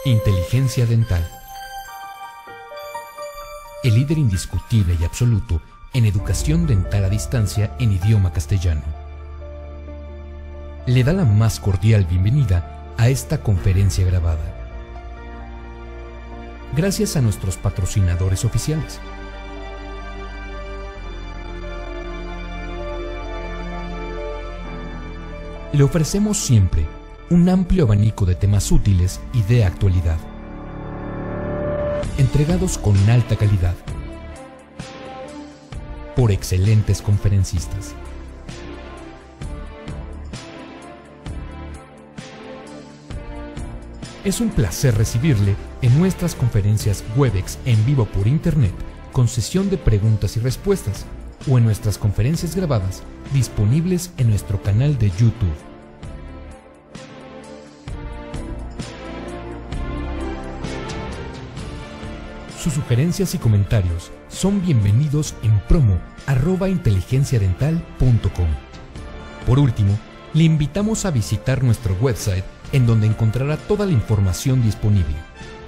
Inteligencia dental. El líder indiscutible y absoluto en educación dental a distancia en idioma castellano. Le da la más cordial bienvenida a esta conferencia grabada. Gracias a nuestros patrocinadores oficiales. Le ofrecemos siempre un amplio abanico de temas útiles y de actualidad, entregados con alta calidad, por excelentes conferencistas. Es un placer recibirle en nuestras conferencias Webex en vivo por Internet, con sesión de preguntas y respuestas, o en nuestras conferencias grabadas disponibles en nuestro canal de YouTube. Sus sugerencias y comentarios son bienvenidos en promo@inteligenciadental.com. Por último, le invitamos a visitar nuestro website, en donde encontrará toda la información disponible: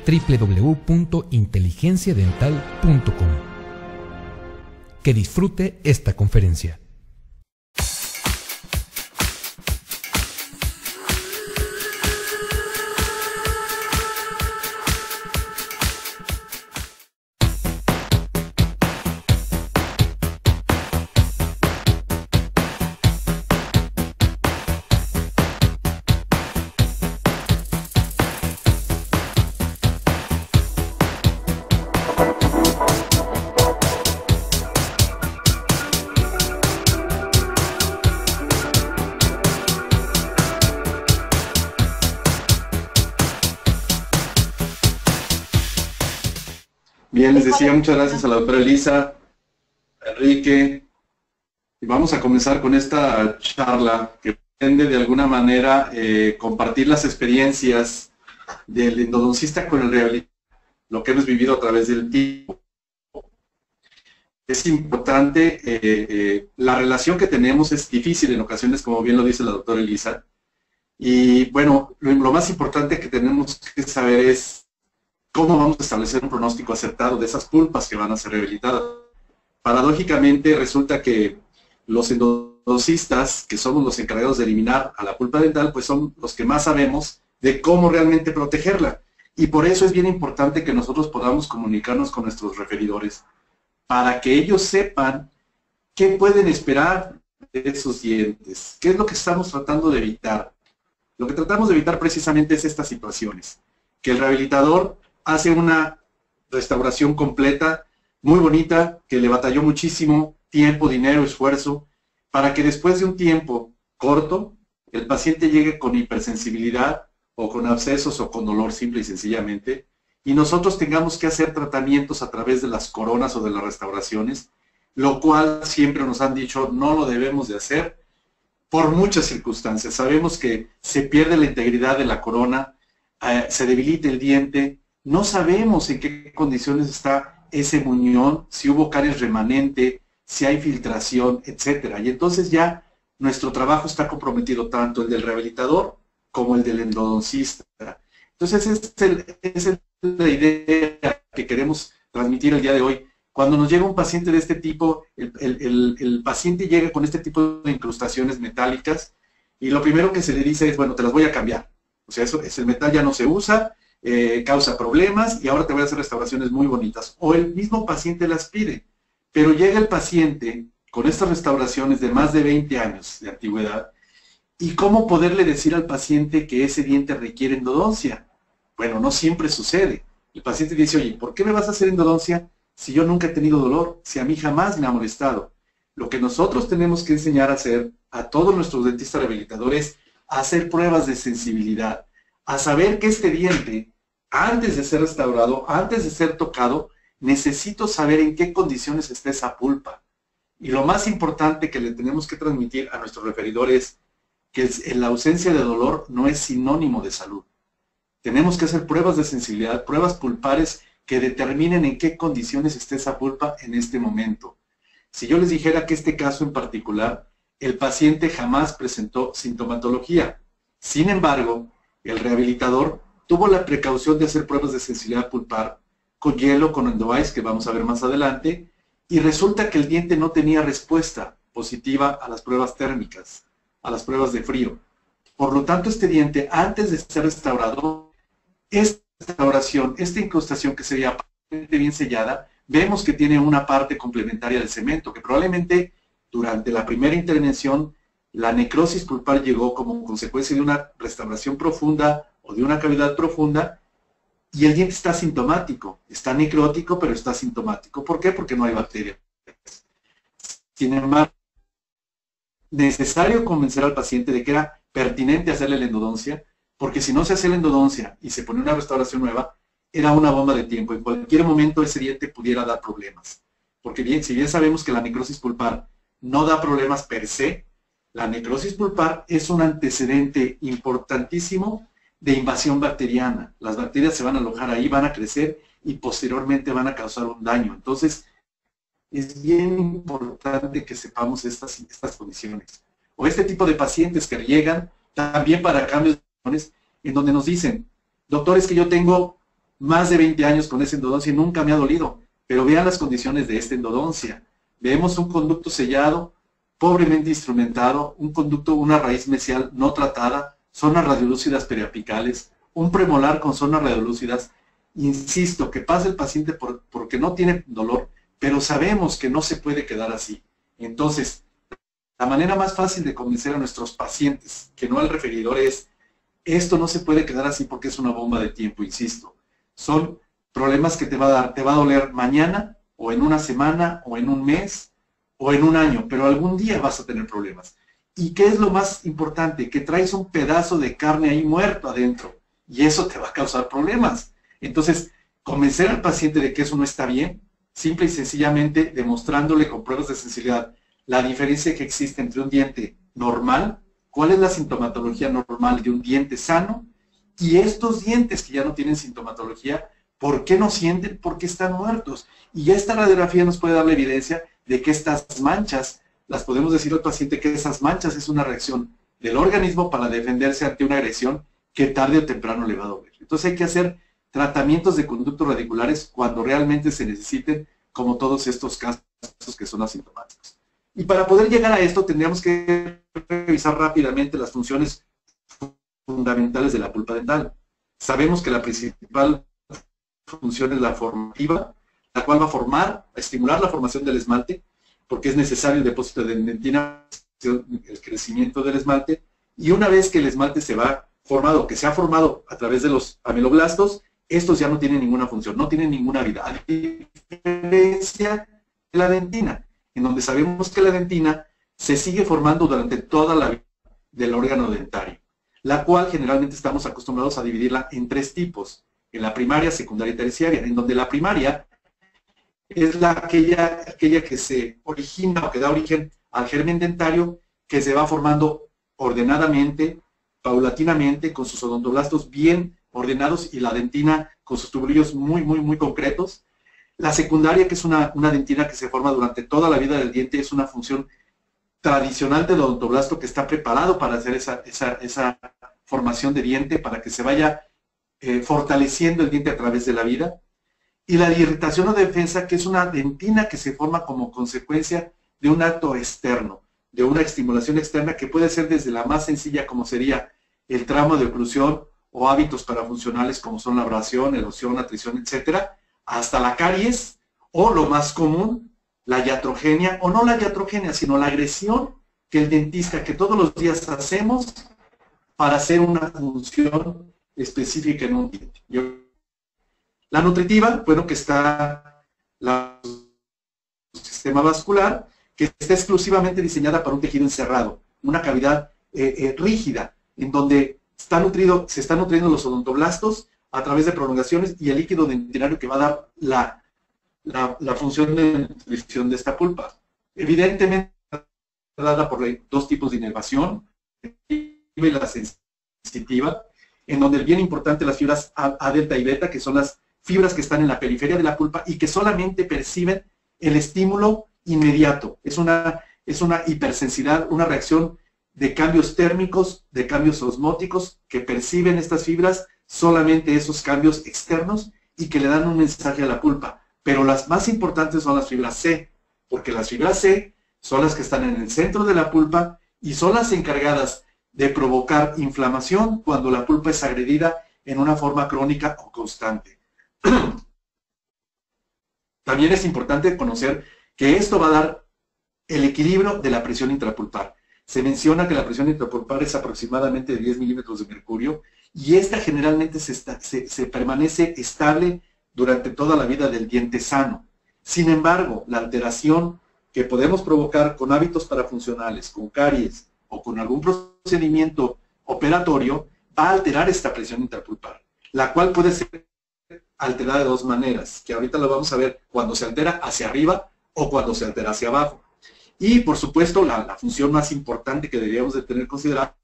www.inteligenciadental.com. Que disfrute esta conferencia. Bien, les decía, muchas gracias a la doctora Elisa, a Enrique, y vamos a comenzar con esta charla que pretende de alguna manera compartir las experiencias del endodoncista con el rehabilitador, lo que hemos vivido a través del tiempo. Es importante, la relación que tenemos es difícil en ocasiones, como bien lo dice la doctora Elisa, y bueno, lo más importante que tenemos que saber es cómo vamos a establecer un pronóstico acertado de esas pulpas que van a ser rehabilitadas. Paradójicamente resulta que los endodoncistas, que somos los encargados de eliminar a la pulpa dental, pues son los que más sabemos de cómo realmente protegerla. Y por eso es bien importante que nosotros podamos comunicarnos con nuestros referidores, para que ellos sepan qué pueden esperar de esos dientes, qué es lo que estamos tratando de evitar. Lo que tratamos de evitar precisamente es estas situaciones, que el rehabilitador hace una restauración completa, muy bonita, que le batalló muchísimo tiempo, dinero, esfuerzo, para que después de un tiempo corto, el paciente llegue con hipersensibilidad, o con abscesos, o con dolor simple y sencillamente, y nosotros tengamos que hacer tratamientos a través de las coronas o de las restauraciones, lo cual siempre nos han dicho no lo debemos de hacer, por muchas circunstancias. Sabemos que se pierde la integridad de la corona, se debilita el diente, no sabemos en qué condiciones está ese muñón, si hubo caries remanente, si hay filtración, etc. Y entonces ya nuestro trabajo está comprometido, tanto el del rehabilitador como el del endodoncista. Entonces esa es la idea que queremos transmitir el día de hoy. Cuando nos llega un paciente de este tipo, el paciente llega con este tipo de incrustaciones metálicas y lo primero que se le dice es, bueno, te las voy a cambiar. O sea, el metal ya no se usa, causa problemas y ahora te voy a hacer restauraciones muy bonitas. O el mismo paciente las pide, pero llega el paciente con estas restauraciones de más de 20 años de antigüedad, y cómo poderle decir al paciente que ese diente requiere endodoncia. Bueno, no siempre sucede. El paciente dice, oye, ¿por qué me vas a hacer endodoncia si yo nunca he tenido dolor, si a mí jamás me ha molestado? Lo que nosotros tenemos que enseñar a hacer a todos nuestros dentistas rehabilitadores, a hacer pruebas de sensibilidad, a saber que este diente, antes de ser restaurado, antes de ser tocado, necesito saber en qué condiciones está esa pulpa. Y lo más importante que le tenemos que transmitir a nuestros referidores es que la ausencia de dolor no es sinónimo de salud. Tenemos que hacer pruebas de sensibilidad, pruebas pulpares que determinen en qué condiciones está esa pulpa en este momento. Si yo les dijera que este caso en particular, el paciente jamás presentó sintomatología. Sin embargo, el rehabilitador tuvo la precaución de hacer pruebas de sensibilidad pulpar con hielo, con Endoice, que vamos a ver más adelante, y resulta que el diente no tenía respuesta positiva a las pruebas térmicas, a las pruebas de frío. Por lo tanto, este diente, antes de ser restaurado, esta restauración, esta incrustación que se veía bien sellada, vemos que tiene una parte complementaria del cemento, que probablemente durante la primera intervención la necrosis pulpar llegó como consecuencia de una restauración profunda o de una cavidad profunda, y el diente está asintomático, está necrótico, pero está asintomático. ¿Por qué? Porque no hay bacterias. Sin embargo, necesario convencer al paciente de que era pertinente hacerle la endodoncia, porque si no se hace la endodoncia y se pone una restauración nueva, era una bomba de tiempo. En cualquier momento ese diente pudiera dar problemas. Porque bien, si bien sabemos que la necrosis pulpar no da problemas per se, la necrosis pulpar es un antecedente importantísimo de invasión bacteriana. Las bacterias se van a alojar ahí, van a crecer y posteriormente van a causar un daño. Entonces, es bien importante que sepamos estas condiciones. O este tipo de pacientes que llegan también para cambios en donde nos dicen, doctor, es que yo tengo más de 20 años con esa endodoncia y nunca me ha dolido, pero vean las condiciones de esta endodoncia. Vemos un conducto sellado, pobremente instrumentado, un conducto, una raíz mesial no tratada, zonas radiolúcidas periapicales, un premolar con zonas radiolúcidas. Insisto, que pasa el paciente porque no tiene dolor, pero sabemos que no se puede quedar así. Entonces, la manera más fácil de convencer a nuestros pacientes, que no al referidor, es, esto no se puede quedar así porque es una bomba de tiempo, insisto. Son problemas que te va a dar, te va a doler mañana, o en una semana, o en un mes, o en un año, pero algún día vas a tener problemas. ¿Y qué es lo más importante? Que traes un pedazo de carne ahí muerto adentro, y eso te va a causar problemas. Entonces, convencer al paciente de que eso no está bien, simple y sencillamente demostrándole con pruebas de sensibilidad la diferencia que existe entre un diente normal, cuál es la sintomatología normal de un diente sano, y estos dientes que ya no tienen sintomatología, ¿por qué no sienten? Porque están muertos. Y esta radiografía nos puede dar la evidencia de que estas manchas, las podemos decir al paciente que esas manchas es una reacción del organismo para defenderse ante una agresión que tarde o temprano le va a doler. Entonces hay que hacer tratamientos de conductos radiculares cuando realmente se necesiten, como todos estos casos que son asintomáticos. Y para poder llegar a esto tendríamos que revisar rápidamente las funciones fundamentales de la pulpa dental. Sabemos que la principal función es la formativa, la cual va a estimular la formación del esmalte, porque es necesario el depósito de dentina, el crecimiento del esmalte, y una vez que el esmalte se va formado, que se ha formado a través de los ameloblastos, estos ya no tienen ninguna función, no tienen ninguna vida, a diferencia de la dentina, en donde sabemos que la dentina se sigue formando durante toda la vida del órgano dentario, la cual generalmente estamos acostumbrados a dividirla en tres tipos, en la primaria, secundaria y terciaria, en donde la primaria es aquella que se origina o que da origen al germen dentario, que se va formando ordenadamente, paulatinamente, con sus odontoblastos bien ordenados y la dentina con sus tubulillos muy concretos. La secundaria, que es una dentina que se forma durante toda la vida del diente, es una función tradicional del odontoblasto que está preparado para hacer esa formación de diente, para que se vaya fortaleciendo el diente a través de la vida. Y la irritación o defensa, que es una dentina que se forma como consecuencia de un acto externo, de una estimulación externa que puede ser desde la más sencilla, como sería el trauma de oclusión o hábitos parafuncionales como son la abrasión, erosión, atrición, etcétera, hasta la caries, o lo más común, la iatrogenia, o no la iatrogenia, sino la agresión que el dentista, que todos los días hacemos para hacer una función específica en un diente. La nutritiva, bueno, que está el sistema vascular, que está exclusivamente diseñada para un tejido encerrado, una cavidad rígida, en donde se están nutriendo los odontoblastos a través de prolongaciones y el líquido dentinario que va a dar la función de nutrición de esta pulpa. Evidentemente, dada por dos tipos de inervación, y la sensitiva, en donde es bien importante las fibras A, delta y beta, que son las fibras que están en la periferia de la pulpa y que solamente perciben el estímulo inmediato. Es una hipersensibilidad, una reacción de cambios térmicos, de cambios osmóticos que perciben estas fibras solamente esos cambios externos y que le dan un mensaje a la pulpa. Pero las más importantes son las fibras C, porque las fibras C son las que están en el centro de la pulpa y son las encargadas de provocar inflamación cuando la pulpa es agredida en una forma crónica o constante. También es importante conocer que esto va a dar el equilibrio de la presión intrapulpar. Se menciona que la presión intrapulpar es aproximadamente de 10 milímetros de mercurio y esta generalmente se permanece estable durante toda la vida del diente sano. Sin embargo, la alteración que podemos provocar con hábitos parafuncionales, con caries o con algún procedimiento operatorio, va a alterar esta presión intrapulpar, la cual puede ser alterada de dos maneras, que ahorita lo vamos a ver cuando se altera hacia arriba o cuando se altera hacia abajo. Y por supuesto, la función más importante que deberíamos de tener considerada,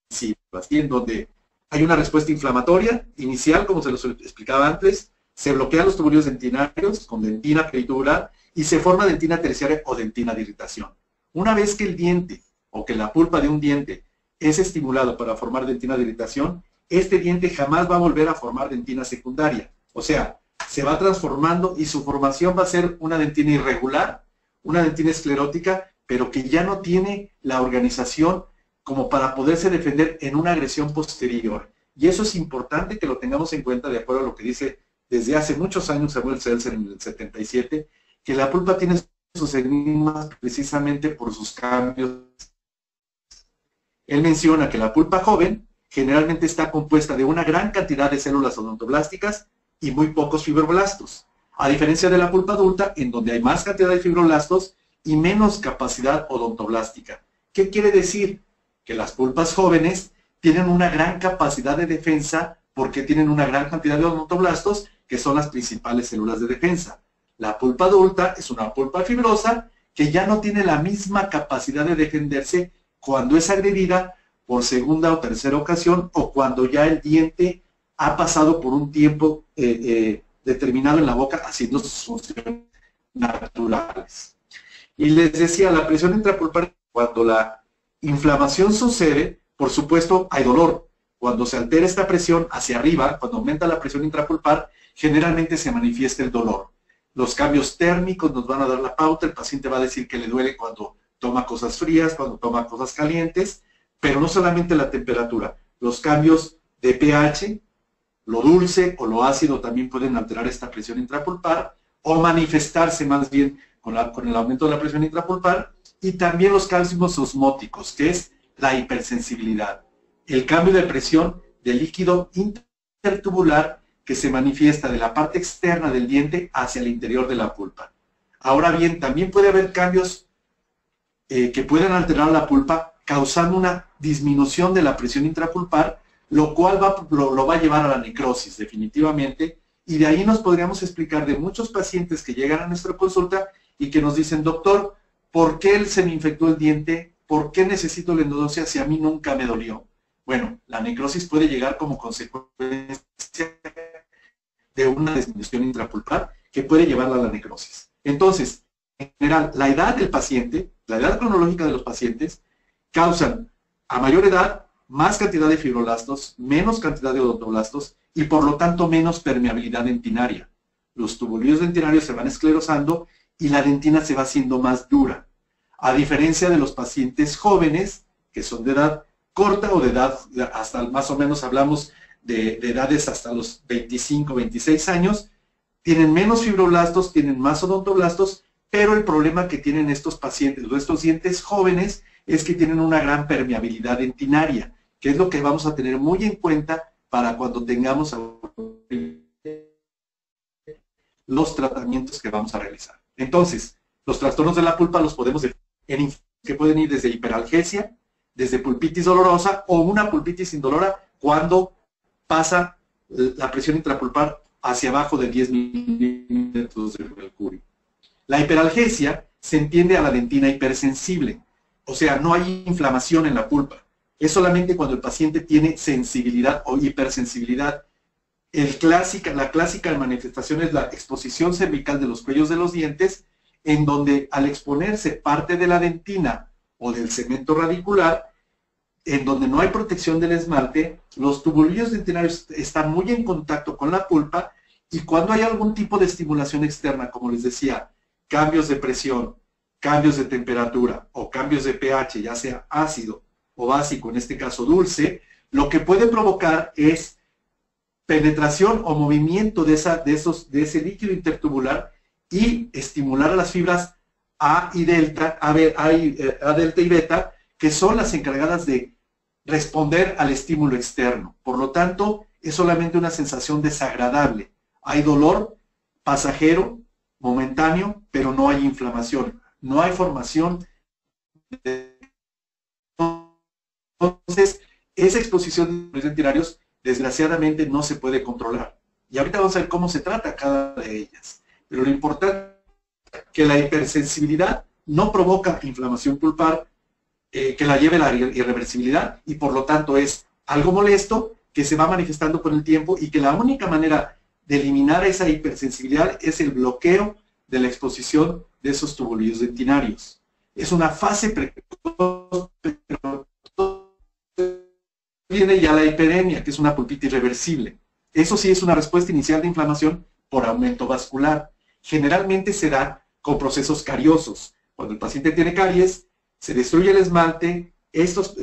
sí, en donde hay una respuesta inflamatoria inicial, como se los explicaba antes, se bloquean los tubulillos dentinarios con dentina peritubular y se forma dentina terciaria o dentina de irritación. Una vez que el diente o que la pulpa de un diente es estimulado para formar dentina de irritación, este diente jamás va a volver a formar dentina secundaria. O sea, se va transformando y su formación va a ser una dentina irregular, una dentina esclerótica, pero que ya no tiene la organización como para poderse defender en una agresión posterior. Y eso es importante que lo tengamos en cuenta de acuerdo a lo que dice desde hace muchos años Samuel Seltzer en el 77, que la pulpa tiene sus enigmas precisamente por sus cambios. Él menciona que la pulpa joven generalmente está compuesta de una gran cantidad de células odontoblásticas y muy pocos fibroblastos, a diferencia de la pulpa adulta, en donde hay más cantidad de fibroblastos y menos capacidad odontoblástica. ¿Qué quiere decir? Que las pulpas jóvenes tienen una gran capacidad de defensa porque tienen una gran cantidad de odontoblastos, que son las principales células de defensa. La pulpa adulta es una pulpa fibrosa que ya no tiene la misma capacidad de defenderse cuando es agredida por segunda o tercera ocasión o cuando ya el diente ha pasado por un tiempo determinado en la boca haciendo sus funciones naturales. Y les decía, la presión intrapulpar, cuando la inflamación sucede, por supuesto hay dolor. Cuando se altera esta presión hacia arriba, cuando aumenta la presión intrapulpar, generalmente se manifiesta el dolor. Los cambios térmicos nos van a dar la pauta, el paciente va a decir que le duele cuando toma cosas frías, cuando toma cosas calientes, pero no solamente la temperatura, los cambios de pH, lo dulce o lo ácido también pueden alterar esta presión intrapulpar o manifestarse más bien con el aumento de la presión intrapulpar, y también los cambios osmóticos, que es la hipersensibilidad, el cambio de presión del líquido intertubular que se manifiesta de la parte externa del diente hacia el interior de la pulpa. Ahora bien, también puede haber cambios que pueden alterar la pulpa causando una disminución de la presión intrapulpar, lo cual lo va a llevar a la necrosis definitivamente, y de ahí nos podríamos explicar de muchos pacientes que llegan a nuestra consulta y que nos dicen, doctor, ¿por qué se me infectó el diente? ¿Por qué necesito la endodoncia si a mí nunca me dolió? Bueno, la necrosis puede llegar como consecuencia de una disminución intrapulpar que puede llevarla a la necrosis. Entonces, en general, la edad del paciente, la edad cronológica de los pacientes, causan a mayor edad más cantidad de fibroblastos, menos cantidad de odontoblastos y por lo tanto menos permeabilidad dentinaria. Los tubulillos dentinarios se van esclerosando y la dentina se va haciendo más dura. A diferencia de los pacientes jóvenes, que son de edad corta o de edad, hasta más o menos hablamos de edades hasta los 25, 26 años, tienen menos fibroblastos, tienen más odontoblastos, pero el problema que tienen estos pacientes, o estos dientes jóvenes, es que tienen una gran permeabilidad dentinaria, que es lo que vamos a tener muy en cuenta para cuando tengamos los tratamientos que vamos a realizar. Entonces, los trastornos de la pulpa los podemos definir que pueden ir desde hiperalgesia, desde pulpitis dolorosa o una pulpitis indolora cuando pasa la presión intrapulpar hacia abajo de 10 milímetros de mercurio. La hiperalgesia se entiende a la dentina hipersensible, o sea, no hay inflamación en la pulpa. Es solamente cuando el paciente tiene sensibilidad o hipersensibilidad. La clásica manifestación es la exposición cervical de los cuellos de los dientes, en donde al exponerse parte de la dentina o del segmento radicular, en donde no hay protección del esmalte, los tubulillos dentinarios están muy en contacto con la pulpa, y cuando hay algún tipo de estimulación externa, como les decía, cambios de presión, cambios de temperatura o cambios de pH, ya sea ácido o básico, en este caso dulce, lo que puede provocar es penetración o movimiento de ese líquido intertubular y estimular a las fibras A y delta, A delta y beta, que son las encargadas de responder al estímulo externo. Por lo tanto, es solamente una sensación desagradable. Hay dolor pasajero, momentáneo, pero no hay inflamación, no hay formación. Entonces, esa exposición de tubulillos dentinarios, desgraciadamente, no se puede controlar. Y ahorita vamos a ver cómo se trata cada de ellas. Pero lo importante es que la hipersensibilidad no provoca inflamación pulpar, que la lleve a la irreversibilidad, y por lo tanto es algo molesto que se va manifestando con el tiempo, y que la única manera de eliminar esa hipersensibilidad es el bloqueo de la exposición de esos tubulillos dentinarios. Es una fase precoz, pero viene ya la hiperemia, que es una pulpitis irreversible. Eso sí es una respuesta inicial de inflamación por aumento vascular. Generalmente se da con procesos cariosos. Cuando el paciente tiene caries, se destruye el esmalte, estas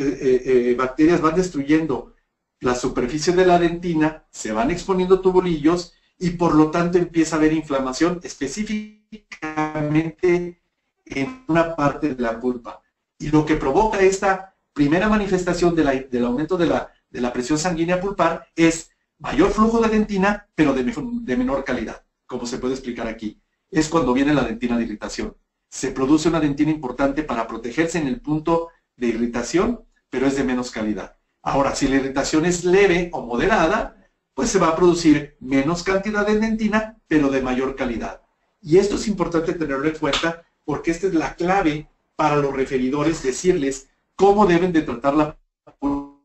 bacterias van destruyendo la superficie de la dentina, se van exponiendo tubulillos y por lo tanto empieza a haber inflamación específicamente en una parte de la pulpa. Y lo que provoca esta primera manifestación del aumento de la presión sanguínea pulpar es mayor flujo de dentina, pero de menor calidad, como se puede explicar aquí. Es cuando viene la dentina de irritación. Se produce una dentina importante para protegerse en el punto de irritación, pero es de menos calidad. Ahora, si la irritación es leve o moderada, pues se va a producir menos cantidad de dentina, pero de mayor calidad. Y esto es importante tenerlo en cuenta, porque esta es la clave para los referidores, decirles cómo deben de tratar la pulpa,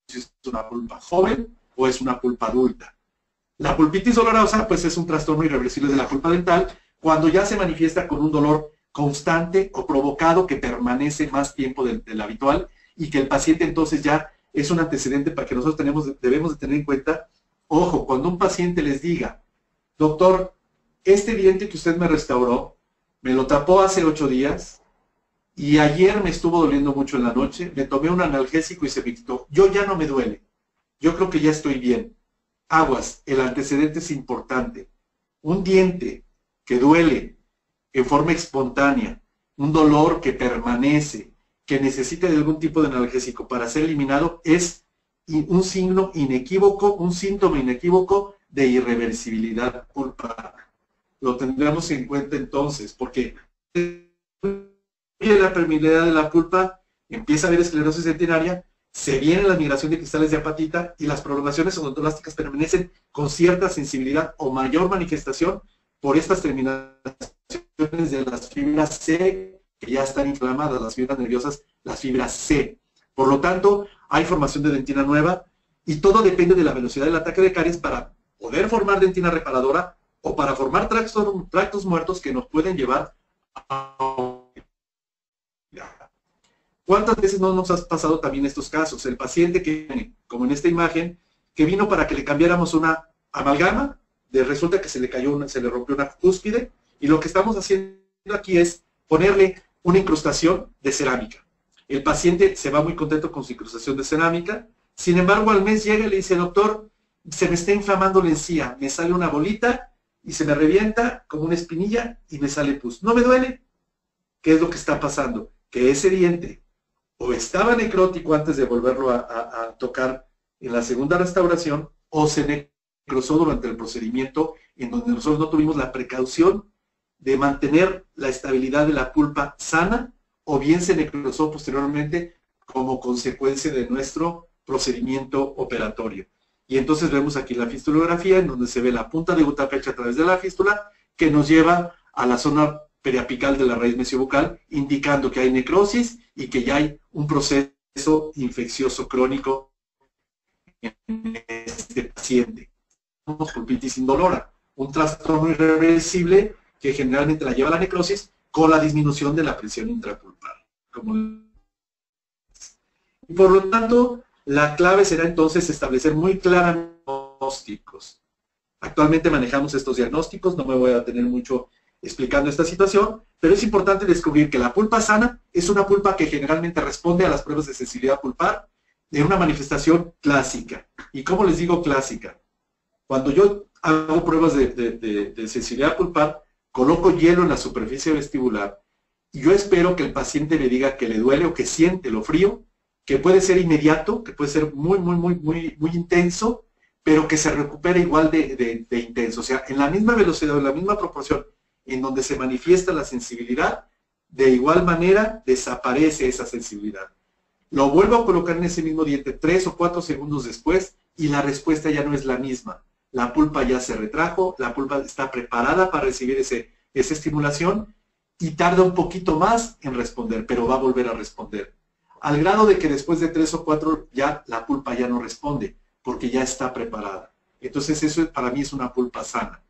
si es una pulpa joven o es una pulpa adulta. La pulpitis dolorosa, pues es un trastorno irreversible de la pulpa dental, cuando ya se manifiesta con un dolor constante o provocado que permanece más tiempo del habitual, y que el paciente entonces ya es un antecedente para que nosotros debemos de tener en cuenta. Ojo, cuando un paciente les diga, doctor, este diente que usted me restauró, me lo tapó hace 8 días, y ayer me estuvo doliendo mucho en la noche, me tomé un analgésico y se me quitó. Yo ya no me duele, yo creo que ya estoy bien. Aguas, el antecedente es importante. Un diente que duele en forma espontánea, un dolor que permanece, que necesita de algún tipo de analgésico para ser eliminado, es un signo inequívoco, un síntoma inequívoco de irreversibilidad pulpar. Lo tendremos en cuenta entonces, porque la permeabilidad de la pulpa, empieza a haber esclerosis dentinaria, se viene la migración de cristales de apatita y las prolongaciones odontoblásticas permanecen con cierta sensibilidad o mayor manifestación por estas terminaciones de las fibras C, que ya están inflamadas, las fibras nerviosas, las fibras C. Por lo tanto, hay formación de dentina nueva, y todo depende de la velocidad del ataque de caries para poder formar dentina reparadora o para formar tractos muertos que nos pueden llevar a... ¿Cuántas veces no nos has pasado también estos casos? El paciente que viene, como en esta imagen, que vino para que le cambiáramos una amalgama, resulta que se le rompió una cúspide, y lo que estamos haciendo aquí es ponerle una incrustación de cerámica. El paciente se va muy contento con su incrustación de cerámica, sin embargo al mes llega y le dice, doctor, se me está inflamando la encía, me sale una bolita y se me revienta como una espinilla y me sale pus. ¿No me duele? ¿Qué es lo que está pasando? Que ese diente o estaba necrótico antes de volverlo a tocar en la segunda restauración, o se necrosó durante el procedimiento, en donde nosotros no tuvimos la precaución de mantener la estabilidad de la pulpa sana, o bien se necrosó posteriormente como consecuencia de nuestro procedimiento operatorio. Y entonces vemos aquí la fistulografía, en donde se ve la punta de gutapecha a través de la fístula, que nos lleva a la zona periapical de la raíz mesiobucal, indicando que hay necrosis y que ya hay un proceso infeccioso crónico en este paciente. Pulpitis indolora, un trastorno irreversible que generalmente la lleva a la necrosis con la disminución de la presión intrapulpar. Y por lo tanto, la clave será entonces establecer muy claramente diagnósticos. Actualmente manejamos estos diagnósticos, no me voy a detener mucho explicando esta situación, pero es importante descubrir que la pulpa sana es una pulpa que generalmente responde a las pruebas de sensibilidad pulpar de una manifestación clásica. ¿Y cómo les digo clásica? Cuando yo hago pruebas de sensibilidad pulpar, coloco hielo en la superficie vestibular y yo espero que el paciente me diga que le duele o que siente lo frío, que puede ser inmediato, que puede ser muy intenso, pero que se recupere igual de intenso. O sea, en la misma velocidad, en la misma proporción en donde se manifiesta la sensibilidad, de igual manera desaparece esa sensibilidad. Lo vuelvo a colocar en ese mismo diente 3 o 4 segundos después y la respuesta ya no es la misma. La pulpa ya se retrajo, la pulpa está preparada para recibir esa estimulación y tarda un poquito más en responder, pero va a volver a responder. Al grado de que después de 3 o 4 ya la pulpa ya no responde, porque ya está preparada. Entonces eso para mí es una pulpa sana.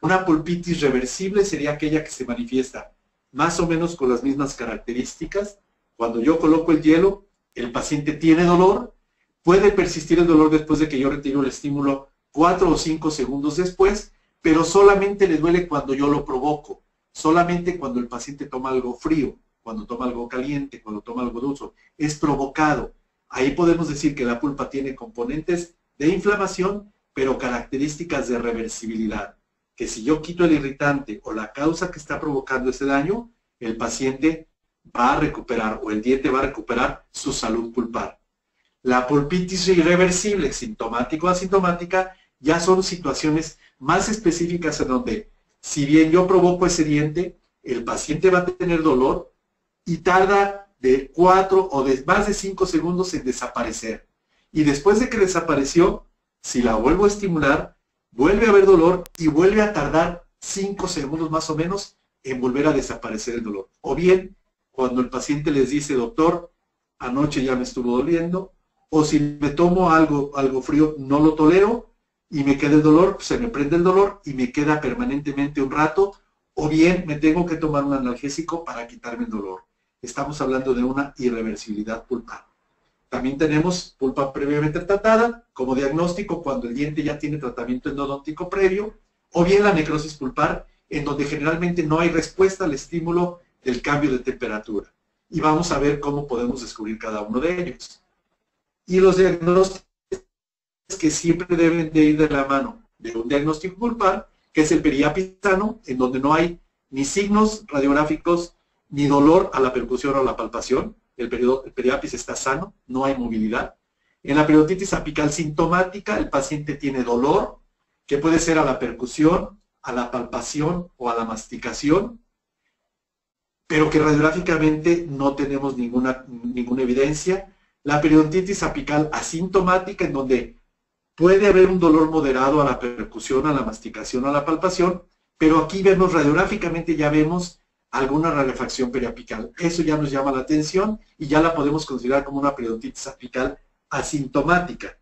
Una pulpitis reversible sería aquella que se manifiesta más o menos con las mismas características. Cuando yo coloco el hielo, el paciente tiene dolor, puede persistir el dolor después de que yo retiro el estímulo 4 o 5 segundos después, pero solamente le duele cuando yo lo provoco, solamente cuando el paciente toma algo frío, cuando toma algo caliente, cuando toma algo dulce, es provocado. Ahí podemos decir que la pulpa tiene componentes de inflamación, pero características de reversibilidad. Que si yo quito el irritante o la causa que está provocando ese daño, el paciente va a recuperar o el diente va a recuperar su salud pulpar. La pulpitis irreversible, sintomática o asintomática, ya son situaciones más específicas en donde, si bien yo provoco ese diente, el paciente va a tener dolor y tarda de 4 o de más de 5 segundos en desaparecer. Y después de que desapareció, si la vuelvo a estimular, vuelve a haber dolor y vuelve a tardar 5 segundos más o menos en volver a desaparecer el dolor. O bien, cuando el paciente les dice, doctor, anoche ya me estuvo doliendo, o si me tomo algo frío, no lo tolero, y me queda el dolor, se me prende el dolor y me queda permanentemente un rato, o bien me tengo que tomar un analgésico para quitarme el dolor. Estamos hablando de una irreversibilidad pulpar. También tenemos pulpa previamente tratada como diagnóstico cuando el diente ya tiene tratamiento endodóntico previo, o bien la necrosis pulpar, en donde generalmente no hay respuesta al estímulo del cambio de temperatura. Y vamos a ver cómo podemos descubrir cada uno de ellos. Y los diagnósticos que siempre deben de ir de la mano de un diagnóstico pulpar, que es el periapis sano, en donde no hay ni signos radiográficos, ni dolor a la percusión o a la palpación. El periapis está sano, no hay movilidad. En la periodontitis apical sintomática, el paciente tiene dolor, que puede ser a la percusión, a la palpación o a la masticación, pero que radiográficamente no tenemos ninguna evidencia. La periodontitis apical asintomática, en donde puede haber un dolor moderado a la percusión, a la masticación, a la palpación, pero aquí vemos radiográficamente, ya vemos alguna rarefacción periapical. Eso ya nos llama la atención y ya la podemos considerar como una periodontitis apical asintomática.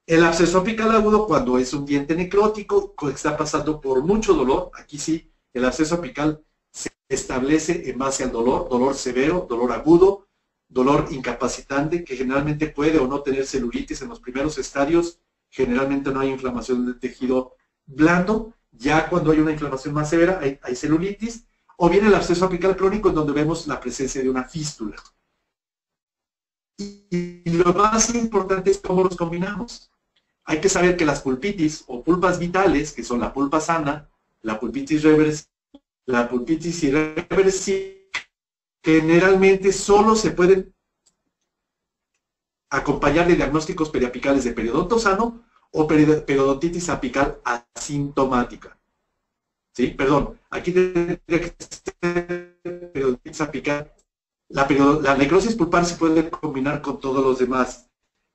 El absceso apical agudo, cuando es un diente necrótico, está pasando por mucho dolor, aquí sí, el absceso apical se establece en base al dolor, dolor severo, dolor agudo, dolor incapacitante, que generalmente puede o no tener celulitis en los primeros estadios, generalmente no hay inflamación del tejido blando, ya cuando hay una inflamación más severa hay celulitis, o bien el absceso apical crónico, en donde vemos la presencia de una fístula. Y lo más importante es cómo los combinamos. Hay que saber que las pulpitis o pulpas vitales, que son la pulpa sana, la pulpitis irreversible, generalmente solo se pueden acompañar de diagnósticos periapicales de periodonto sano o periodontitis apical asintomática. ¿Sí? Perdón, aquí tendría que ser periodontitis apical. La necrosis pulpar se puede combinar con todos los demás,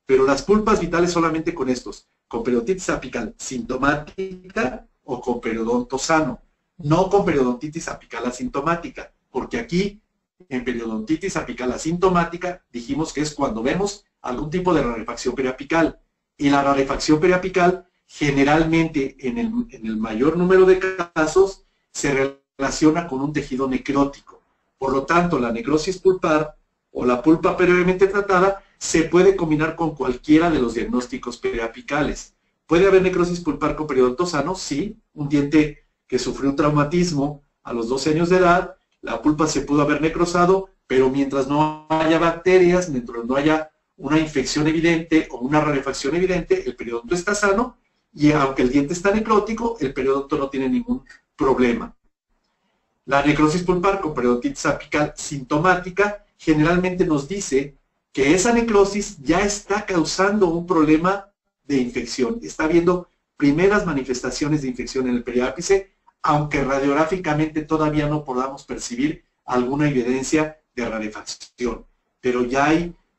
pero las pulpas vitales solamente con estos, con periodontitis apical sintomática o con periodonto sano, no con periodontitis apical asintomática, porque aquí en periodontitis apical asintomática dijimos que es cuando vemos algún tipo de rarefacción periapical, y la rarefacción periapical generalmente en el mayor número de casos se relaciona con un tejido necrótico. Por lo tanto, la necrosis pulpar o la pulpa previamente tratada se puede combinar con cualquiera de los diagnósticos periapicales. ¿Puede haber necrosis pulpar con periodonto sano? Sí, un diente que sufrió un traumatismo a los 12 años de edad, la pulpa se pudo haber necrosado, pero mientras no haya bacterias, mientras no haya una infección evidente o una rarefacción evidente, el periodonto está sano, y aunque el diente está necrótico, el periodonto no tiene ningún problema. La necrosis pulpar con periodontitis apical sintomática generalmente nos dice que esa necrosis ya está causando un problema de infección. Está habiendo primeras manifestaciones de infección en el periápice, aunque radiográficamente todavía no podamos percibir alguna evidencia de rarefacción. Pero ya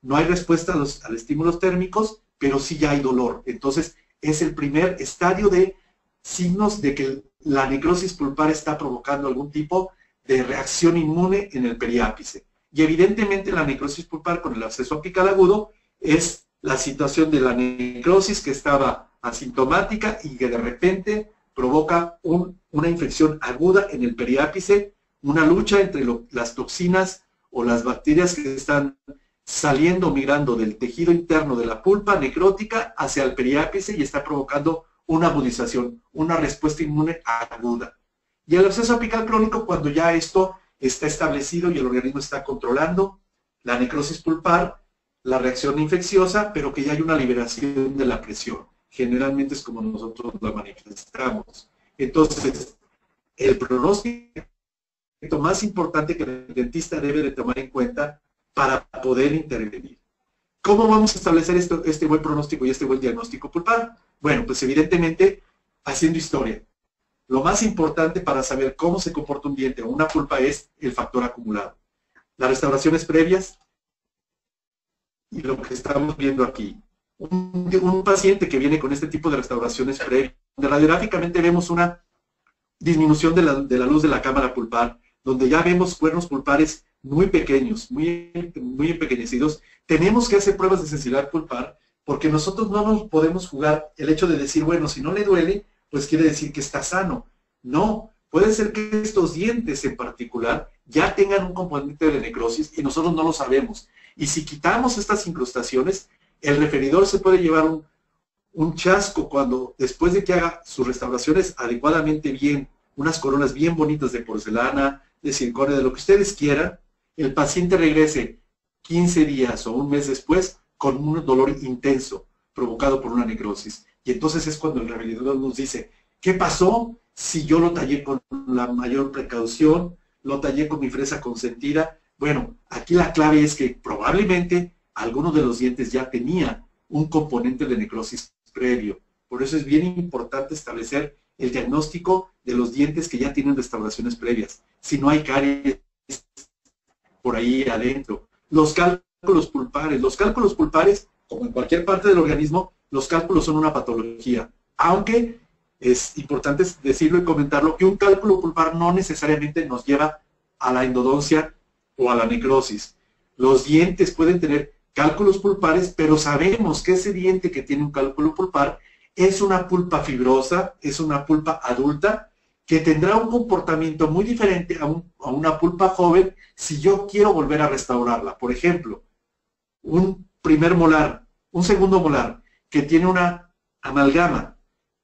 no hay respuesta a los estímulos térmicos, pero sí ya hay dolor. Entonces, es el primer estadio de signos de que la necrosis pulpar está provocando algún tipo de reacción inmune en el periápice. Y evidentemente la necrosis pulpar con el absceso apical agudo es la situación de la necrosis que estaba asintomática y que de repente provoca una infección aguda en el periápice, una lucha entre las toxinas o las bacterias que están saliendo, migrando del tejido interno de la pulpa necrótica hacia el periápice y está provocando una agudización, una respuesta inmune aguda. Y el absceso apical crónico, cuando ya esto está establecido y el organismo está controlando la necrosis pulpar, la reacción infecciosa, pero que ya hay una liberación de la presión. Generalmente es como nosotros la manifestamos. Entonces, el pronóstico más importante que el dentista debe de tomar en cuenta para poder intervenir. ¿Cómo vamos a establecer este buen pronóstico y este buen diagnóstico pulpar? Bueno, pues evidentemente haciendo historia. Lo más importante para saber cómo se comporta un diente o una pulpa es el factor acumulado. Las restauraciones previas y lo que estamos viendo aquí. Un paciente que viene con este tipo de restauraciones previas, donde radiográficamente vemos una disminución de la luz de la cámara pulpar, donde ya vemos cuernos pulpares muy pequeños, muy empequeñecidos, tenemos que hacer pruebas de sensibilidad pulpar, porque nosotros no nos podemos jugar el hecho de decir, bueno, si no le duele, pues quiere decir que está sano. No, puede ser que estos dientes en particular ya tengan un componente de necrosis y nosotros no lo sabemos. Y si quitamos estas incrustaciones, el referidor se puede llevar un chasco cuando, después de que haga sus restauraciones adecuadamente bien, unas coronas bien bonitas de porcelana, de circonia, de lo que ustedes quieran, el paciente regrese 15 días o un mes después con un dolor intenso provocado por una necrosis. Y entonces es cuando el referidor nos dice, ¿qué pasó si yo lo tallé con la mayor precaución, lo tallé con mi fresa consentida? Bueno, aquí la clave es que probablemente alguno de los dientes ya tenía un componente de necrosis previo. Por eso es bien importante establecer el diagnóstico de los dientes que ya tienen restauraciones previas. Si no hay caries por ahí adentro. Los cálculos pulpares, como en cualquier parte del organismo, los cálculos son una patología. Aunque es importante decirlo y comentarlo, que un cálculo pulpar no necesariamente nos lleva a la endodoncia o a la necrosis. Los dientes pueden tener cálculos pulpares, pero sabemos que ese diente que tiene un cálculo pulpar es una pulpa fibrosa, es una pulpa adulta, que tendrá un comportamiento muy diferente a una pulpa joven si yo quiero volver a restaurarla. Por ejemplo, un primer molar, un segundo molar, que tiene una amalgama,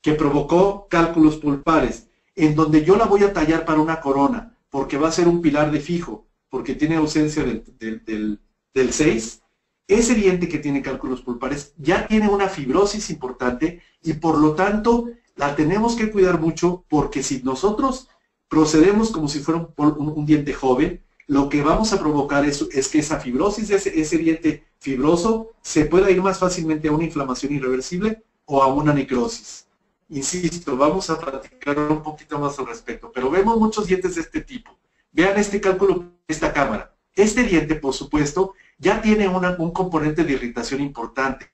que provocó cálculos pulpares, en donde yo la voy a tallar para una corona, porque va a ser un pilar de fijo, porque tiene ausencia del 6, ese diente que tiene cálculos pulpares ya tiene una fibrosis importante y por lo tanto la tenemos que cuidar mucho, porque si nosotros procedemos como si fuera un diente joven, lo que vamos a provocar es que esa fibrosis de ese diente fibroso se pueda ir más fácilmente a una inflamación irreversible o a una necrosis. Insisto, vamos a platicar un poquito más al respecto, pero vemos muchos dientes de este tipo. Vean este cálculo, esta cámara. Este diente, por supuesto, ya tiene un componente de irritación importante.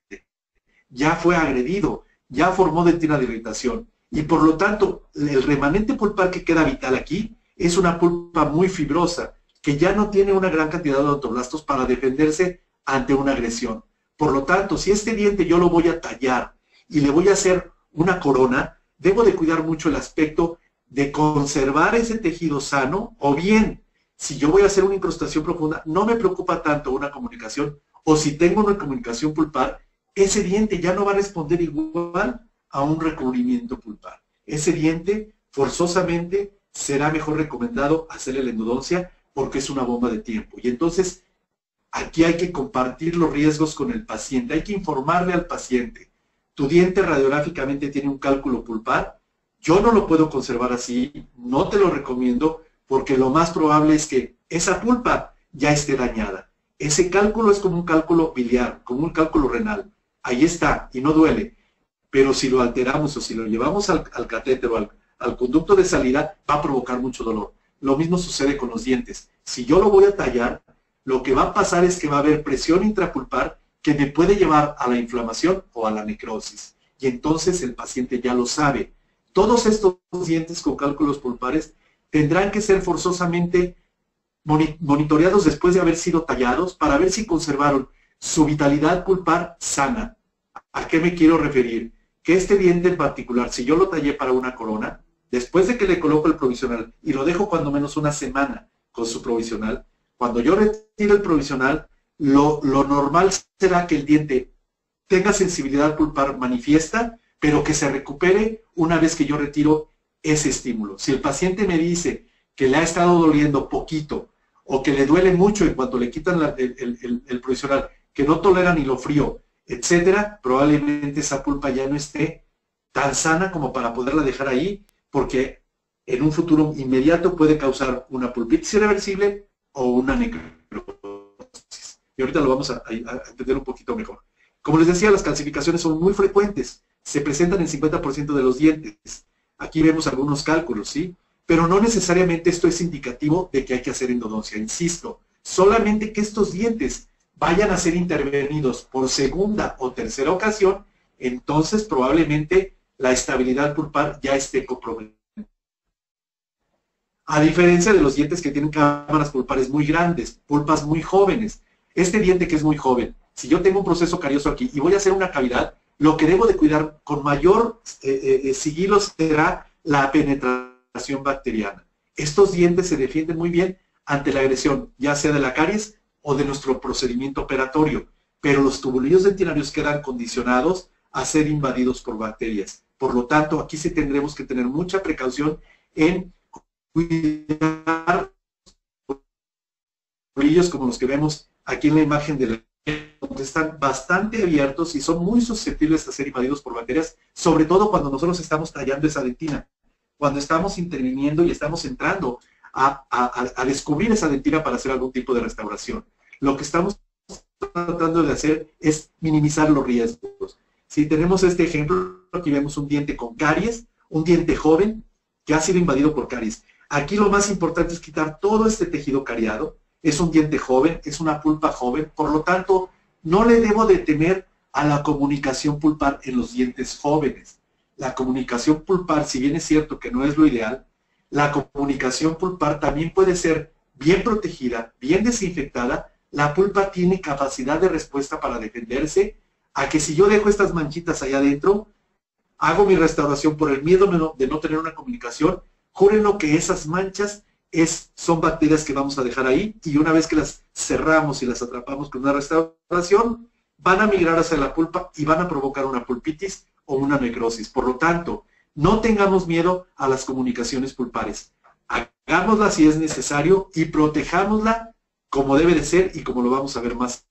Ya fue agredido, ya formó dentina de irritación. Y por lo tanto, el remanente pulpar que queda vital aquí es una pulpa muy fibrosa, que ya no tiene una gran cantidad de odontoblastos para defenderse ante una agresión. Por lo tanto, si este diente yo lo voy a tallar y le voy a hacer una corona, debo de cuidar mucho el aspecto de conservar ese tejido sano, o bien, si yo voy a hacer una incrustación profunda, no me preocupa tanto una comunicación o si tengo una comunicación pulpar, ese diente ya no va a responder igual a un recubrimiento pulpar. Ese diente forzosamente será mejor recomendado hacerle la endodoncia porque es una bomba de tiempo. Y entonces aquí hay que compartir los riesgos con el paciente, hay que informarle al paciente. Tu diente radiográficamente tiene un cálculo pulpar, yo no lo puedo conservar así, no te lo recomiendo, porque lo más probable es que esa pulpa ya esté dañada. Ese cálculo es como un cálculo biliar, como un cálculo renal. Ahí está, y no duele. Pero si lo alteramos o si lo llevamos al catéter o al conducto de salida, va a provocar mucho dolor. Lo mismo sucede con los dientes. Si yo lo voy a tallar, lo que va a pasar es que va a haber presión intrapulpar que me puede llevar a la inflamación o a la necrosis. Y entonces el paciente ya lo sabe. Todos estos dientes con cálculos pulpares tendrán que ser forzosamente monitoreados después de haber sido tallados para ver si conservaron su vitalidad pulpar sana. ¿A qué me quiero referir? Que este diente en particular, si yo lo tallé para una corona, después de que le coloco el provisional y lo dejo cuando menos una semana con su provisional, cuando yo retire el provisional, lo normal será que el diente tenga sensibilidad pulpar manifiesta, pero que se recupere una vez que yo retiro ese estímulo. Si el paciente me dice que le ha estado doliendo poquito o que le duele mucho en cuanto le quitan el provisional, que no tolera ni lo frío, etcétera, probablemente esa pulpa ya no esté tan sana como para poderla dejar ahí, porque en un futuro inmediato puede causar una pulpitis irreversible o una necrosis. Y ahorita lo vamos a entender un poquito mejor. Como les decía, las calcificaciones son muy frecuentes, se presentan en 50% de los dientes. Aquí vemos algunos cálculos, ¿sí? Pero no necesariamente esto es indicativo de que hay que hacer endodoncia. Insisto, solamente que estos dientes vayan a ser intervenidos por segunda o tercera ocasión, entonces probablemente la estabilidad pulpar ya esté comprometida. A diferencia de los dientes que tienen cámaras pulpares muy grandes, pulpas muy jóvenes. Este diente que es muy joven, si yo tengo un proceso carioso aquí y voy a hacer una cavidad, lo que debo de cuidar con mayor sigilo será la penetración bacteriana. Estos dientes se defienden muy bien ante la agresión, ya sea de la caries o de nuestro procedimiento operatorio, pero los tubulillos dentinarios quedan condicionados a ser invadidos por bacterias. Por lo tanto, aquí sí tendremos que tener mucha precaución en cuidar tubulillos como los que vemos aquí en la imagen de la donde están bastante abiertos y son muy susceptibles a ser invadidos por bacterias, sobre todo cuando nosotros estamos tallando esa dentina, cuando estamos interviniendo y estamos entrando a descubrir esa dentina para hacer algún tipo de restauración. Lo que estamos tratando de hacer es minimizar los riesgos. Si tenemos este ejemplo, aquí vemos un diente con caries, un diente joven que ha sido invadido por caries. Aquí lo más importante es quitar todo este tejido cariado. Es un diente joven, es una pulpa joven, por lo tanto, no le debo de temer a la comunicación pulpar en los dientes jóvenes. La comunicación pulpar, si bien es cierto que no es lo ideal, la comunicación pulpar también puede ser bien protegida, bien desinfectada. La pulpa tiene capacidad de respuesta para defenderse a que si yo dejo estas manchitas allá adentro, hago mi restauración por el miedo de no tener una comunicación, júrenlo que esas manchas son bacterias que vamos a dejar ahí y una vez que las cerramos y las atrapamos con una restauración, van a migrar hacia la pulpa y van a provocar una pulpitis o una necrosis. Por lo tanto, no tengamos miedo a las comunicaciones pulpares. Hagámosla si es necesario y protejámosla como debe de ser y como lo vamos a ver más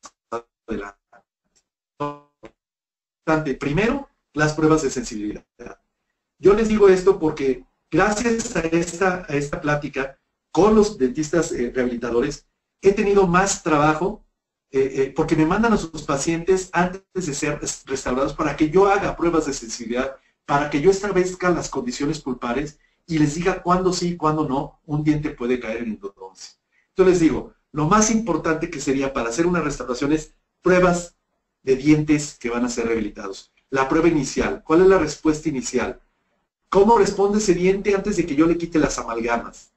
adelante. Primero, las pruebas de sensibilidad. Yo les digo esto porque gracias a esta plática con los dentistas rehabilitadores, he tenido más trabajo porque me mandan a sus pacientes antes de ser restaurados para que yo haga pruebas de sensibilidad, para que yo establezca las condiciones pulpares y les diga cuándo sí y cuándo no un diente puede caer en endodoncia. Entonces les digo, lo más importante que sería para hacer una restauración es pruebas de dientes que van a ser rehabilitados. La prueba inicial, ¿cuál es la respuesta inicial? ¿Cómo responde ese diente antes de que yo le quite las amalgamas?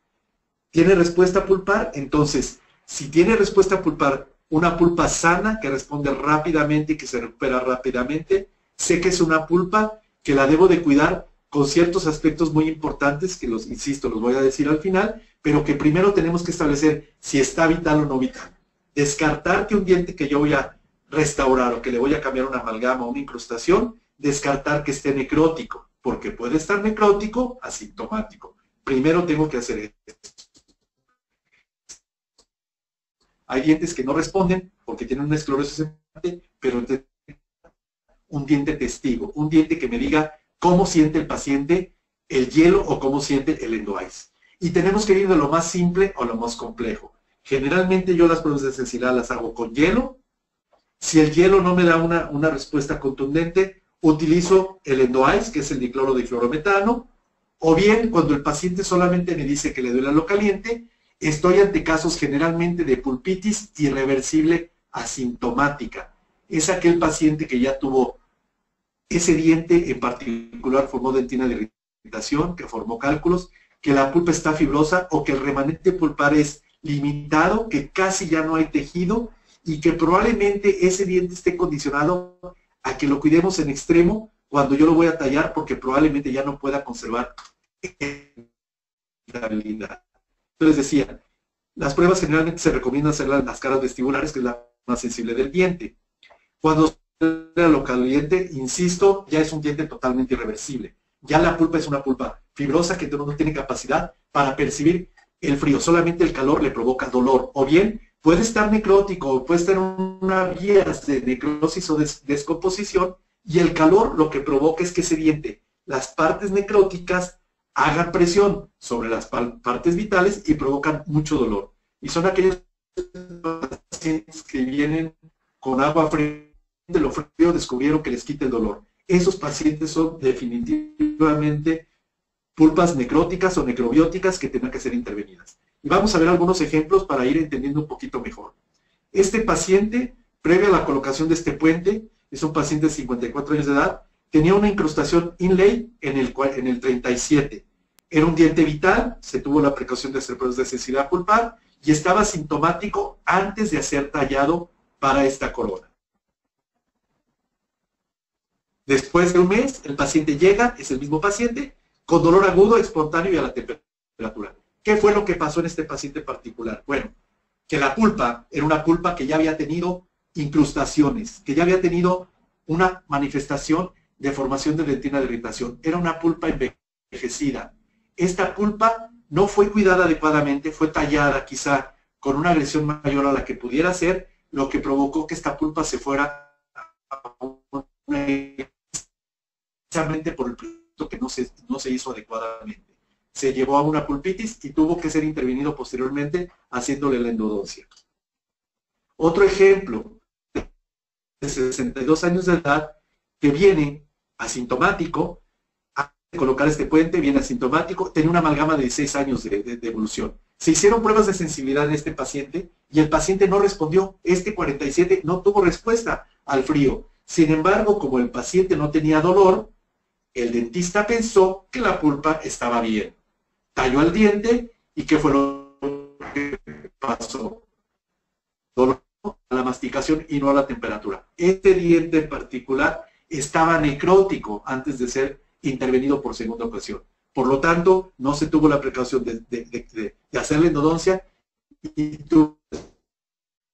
¿Tiene respuesta pulpar? Entonces, si tiene respuesta pulpar, una pulpa sana que responde rápidamente y que se recupera rápidamente, sé que es una pulpa que la debo de cuidar con ciertos aspectos muy importantes, que insisto, los voy a decir al final, pero que primero tenemos que establecer si está vital o no vital. Descartar que un diente que yo voy a restaurar o que le voy a cambiar una amalgama o una incrustación, descartar que esté necrótico, porque puede estar necrótico asintomático. Primero tengo que hacer esto. Hay dientes que no responden porque tienen una esclerosis semejante, pero un diente testigo, un diente que me diga cómo siente el paciente el hielo o cómo siente el endo-eyes. Y tenemos que ir de lo más simple a lo más complejo. Generalmente yo las pruebas de sensibilidad las hago con hielo. Si el hielo no me da una respuesta contundente, utilizo el endo-eyes, que es el dicloro de fluorometano, o bien cuando el paciente solamente me dice que le duele a lo caliente, estoy ante casos generalmente de pulpitis irreversible asintomática. Es aquel paciente que ya tuvo ese diente en particular, formó dentina de irritación, que formó cálculos, que la pulpa está fibrosa o que el remanente pulpar es limitado, que casi ya no hay tejido y que probablemente ese diente esté condicionado a que lo cuidemos en extremo cuando yo lo voy a tallar porque probablemente ya no pueda conservar estabilidad. Entonces decía, las pruebas generalmente se recomienda hacerlas en las caras vestibulares, que es la más sensible del diente. Cuando se lo caliente, insisto, ya es un diente totalmente irreversible. Ya la pulpa es una pulpa fibrosa que no tiene capacidad para percibir el frío. Solamente el calor le provoca dolor. O bien puede estar necrótico, puede estar en una vía de necrosis o descomposición, y el calor lo que provoca es que ese diente, las partes necróticas, hagan presión sobre las partes vitales y provocan mucho dolor. Y son aquellos pacientes que vienen con agua fría, de lo frío descubrieron que les quita el dolor. Esos pacientes son definitivamente pulpas necróticas o necrobióticas que tendrán que ser intervenidas. Y vamos a ver algunos ejemplos para ir entendiendo un poquito mejor. Este paciente, previo a la colocación de este puente, es un paciente de 54 años de edad, tenía una incrustación inlay en el 37. Era un diente vital, se tuvo la precaución de hacer pruebas de sensibilidad pulpar y estaba asintomático antes de ser tallado para esta corona. Después de un mes, el paciente llega, es el mismo paciente, con dolor agudo, espontáneo y a la temperatura. ¿Qué fue lo que pasó en este paciente particular? Bueno, que la pulpa era una pulpa que ya había tenido incrustaciones, que ya había tenido una manifestación de formación de dentina de irritación. Era una pulpa envejecida. Esta pulpa no fue cuidada adecuadamente, fue tallada quizá con una agresión mayor a la que pudiera ser, lo que provocó que esta pulpa se fuera precisamente por el producto que no se hizo adecuadamente. Se llevó a una pulpitis y tuvo que ser intervenido posteriormente haciéndole la endodoncia. Otro ejemplo, de 62 años de edad, que viene asintomático, a colocar este puente, viene asintomático, tenía una amalgama de 16 años de evolución. Se hicieron pruebas de sensibilidad en este paciente y el paciente no respondió. Este 47 no tuvo respuesta al frío. Sin embargo, como el paciente no tenía dolor, el dentista pensó que la pulpa estaba bien. Talló el diente y ¿qué fue lo que pasó? Dolor a la masticación y no a la temperatura. Este diente en particular estaba necrótico antes de ser intervenido por segunda ocasión. Por lo tanto, no se tuvo la precaución de hacer la endodoncia y tuvo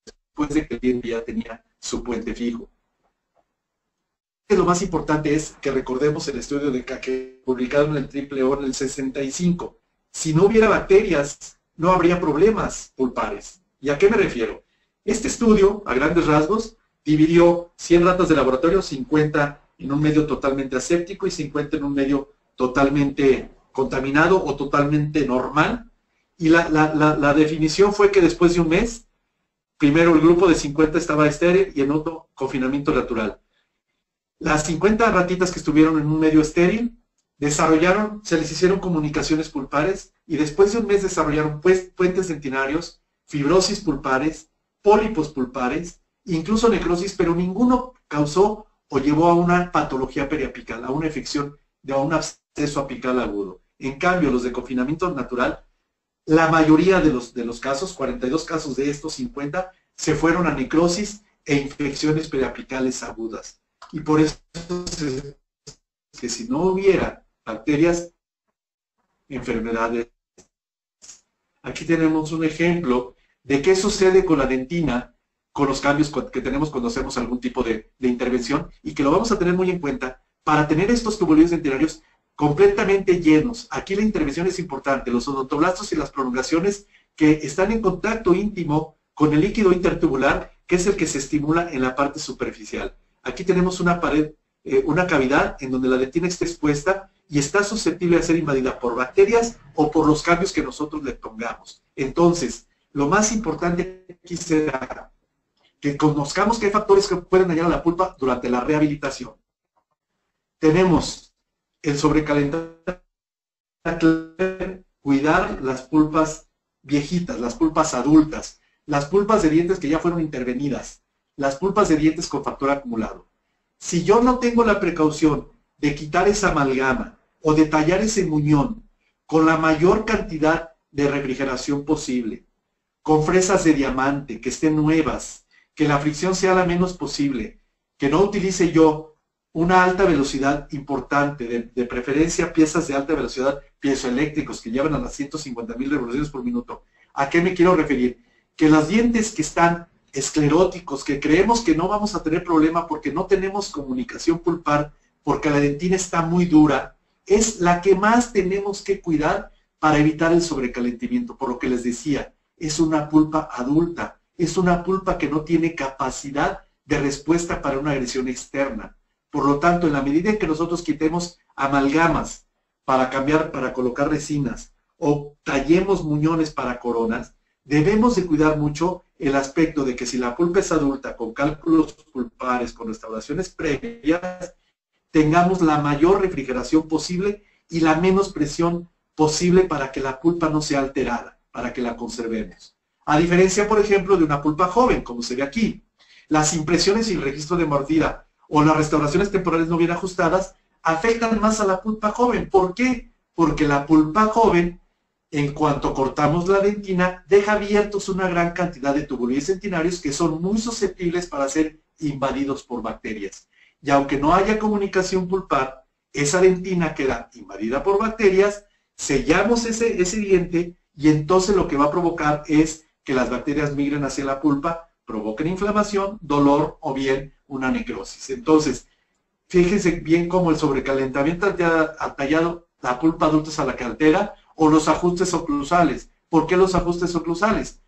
después de que el diente ya tenía su puente fijo. Lo más importante es que recordemos el estudio de que publicaron en el Triple-O en el 65. Si no hubiera bacterias, no habría problemas pulpares. ¿Y a qué me refiero? Este estudio, a grandes rasgos, dividió 100 ratas de laboratorio, 50 en un medio totalmente aséptico y 50 en un medio totalmente contaminado o totalmente normal. Y la definición fue que después de un mes, primero el grupo de 50 estaba estéril y en otro confinamiento natural. Las 50 ratitas que estuvieron en un medio estéril se les hicieron comunicaciones pulpares y después de un mes desarrollaron puentes dentinarios, fibrosis pulpares, pólipos pulpares, incluso necrosis, pero ninguno causó o llevó a una patología periapical, a una infección, a un absceso apical agudo. En cambio, los de confinamiento natural, la mayoría de los casos, 42 casos de estos 50, se fueron a necrosis e infecciones periapicales agudas. Y por eso es que si no hubiera bacterias, enfermedades. Aquí tenemos un ejemplo de qué sucede con la dentina con los cambios que tenemos cuando hacemos algún tipo de intervención, y que lo vamos a tener muy en cuenta para tener estos tubulines dentinarios completamente llenos. Aquí la intervención es importante. Los odontoblastos y las prolongaciones que están en contacto íntimo con el líquido intertubular, que es el que se estimula en la parte superficial. Aquí tenemos una pared, una cavidad en donde la dentina está expuesta y está susceptible a ser invadida por bacterias o por los cambios que nosotros le pongamos. Entonces, lo más importante aquí será que conozcamos qué factores que pueden dañar a la pulpa durante la rehabilitación. Tenemos el sobrecalentar, cuidar las pulpas viejitas, las pulpas adultas, las pulpas de dientes que ya fueron intervenidas, las pulpas de dientes con factor acumulado. Si yo no tengo la precaución de quitar esa amalgama o de tallar ese muñón con la mayor cantidad de refrigeración posible, con fresas de diamante, que estén nuevas, que la fricción sea la menos posible, que no utilice yo una alta velocidad importante, de preferencia piezas de alta velocidad, piezoeléctricos que llevan a las 150,000 revoluciones por minuto. ¿A qué me quiero referir? Que los dientes que están escleróticos, que creemos que no vamos a tener problema porque no tenemos comunicación pulpar, porque la dentina está muy dura, es la que más tenemos que cuidar para evitar el sobrecalentamiento. Por lo que les decía, es una pulpa adulta, es una pulpa que no tiene capacidad de respuesta para una agresión externa. Por lo tanto, en la medida en que nosotros quitemos amalgamas para cambiar, para colocar resinas, o tallemos muñones para coronas, debemos de cuidar mucho el aspecto de que si la pulpa es adulta, con cálculos pulpares, con restauraciones previas, tengamos la mayor refrigeración posible y la menos presión posible para que la pulpa no sea alterada, para que la conservemos. A diferencia, por ejemplo, de una pulpa joven, como se ve aquí. Las impresiones y el registro de mordida o las restauraciones temporales no bien ajustadas afectan más a la pulpa joven. ¿Por qué? Porque la pulpa joven, en cuanto cortamos la dentina, deja abiertos una gran cantidad de tubulines dentinarios que son muy susceptibles para ser invadidos por bacterias. Y aunque no haya comunicación pulpar, esa dentina queda invadida por bacterias, sellamos ese diente y entonces lo que va a provocar es que las bacterias migren hacia la pulpa, provoquen inflamación, dolor o bien una necrosis. Entonces, fíjense bien cómo el sobrecalentamiento al tallado, la pulpa adulta es a la que altera, o los ajustes oclusales. ¿Por qué los ajustes oclusales?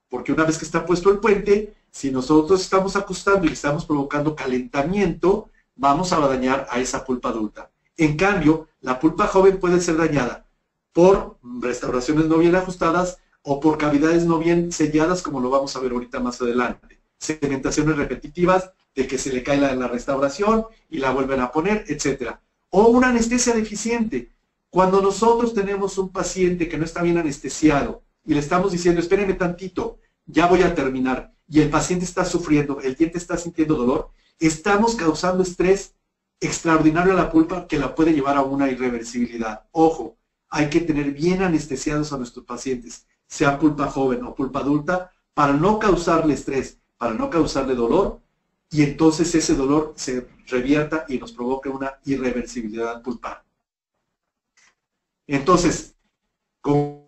Porque una vez que está puesto el puente, si nosotros estamos ajustando y estamos provocando calentamiento, vamos a dañar a esa pulpa adulta. En cambio, la pulpa joven puede ser dañada por restauraciones no bien ajustadas o por cavidades no bien selladas, como lo vamos a ver ahorita más adelante. Segmentaciones repetitivas de que se le cae la restauración y la vuelven a poner, etc. O una anestesia deficiente. Cuando nosotros tenemos un paciente que no está bien anestesiado y le estamos diciendo, espérenme tantito, ya voy a terminar, y el paciente está sufriendo, el diente está sintiendo dolor, estamos causando estrés extraordinario a la pulpa que la puede llevar a una irreversibilidad. Ojo, hay que tener bien anestesiados a nuestros pacientes, sea pulpa joven o pulpa adulta, para no causarle estrés, para no causarle dolor, y entonces ese dolor se revierta y nos provoque una irreversibilidad pulpar. Entonces, con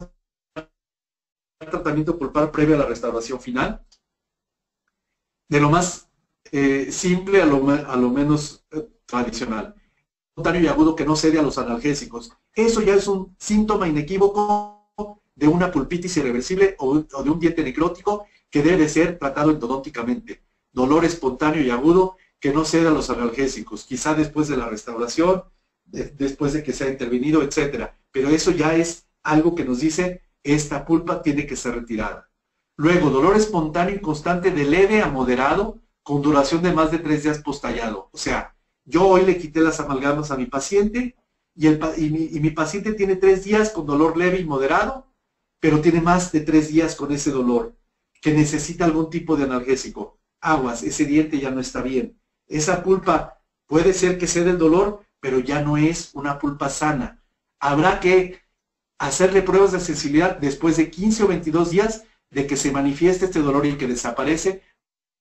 tratamiento pulpar previo a la restauración final, de lo más simple a lo menos tradicional. Espontáneo y agudo que no cede a los analgésicos. Eso ya es un síntoma inequívoco de una pulpitis irreversible o de un diente necrótico que debe ser tratado endodónticamente. Dolor espontáneo y agudo que no cede a los analgésicos, quizá después de la restauración, después de que se ha intervenido, etc. Pero eso ya es algo que nos dice, esta pulpa tiene que ser retirada. Luego, dolor espontáneo y constante de leve a moderado, con duración de más de 3 días posttallado. O sea, yo hoy le quité las amalgamas a mi paciente y mi paciente tiene 3 días con dolor leve y moderado, pero tiene más de 3 días con ese dolor, que necesita algún tipo de analgésico. Aguas, ese diente ya no está bien. Esa pulpa puede ser que ceda el dolor, pero ya no es una pulpa sana. Habrá que hacerle pruebas de sensibilidad después de 15 o 22 días de que se manifieste este dolor y que desaparece,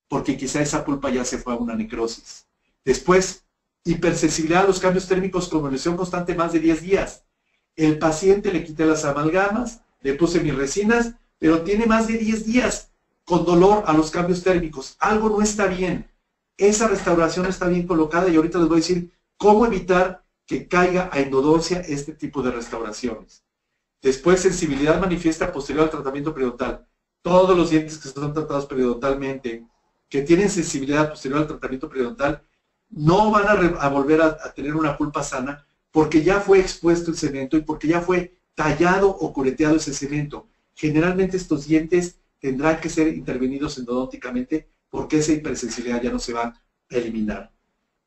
porque quizá esa pulpa ya se fue a una necrosis. Después, hipersensibilidad a los cambios térmicos con evolución constante más de 10 días. El paciente le quité las amalgamas, le puse mis resinas, pero tiene más de 10 días con dolor a los cambios térmicos. Algo no está bien. Esa restauración no está bien colocada y ahorita les voy a decir cómo evitar que caiga a endodoncia este tipo de restauraciones. Después, sensibilidad manifiesta posterior al tratamiento periodontal. Todos los dientes que son tratados periodontalmente, que tienen sensibilidad posterior al tratamiento periodontal, no van a volver a tener una pulpa sana porque ya fue expuesto el cemento y porque ya fue tallado o cureteado ese cemento. Generalmente estos dientes tendrán que ser intervenidos endodónticamente porque esa hipersensibilidad ya no se va a eliminar.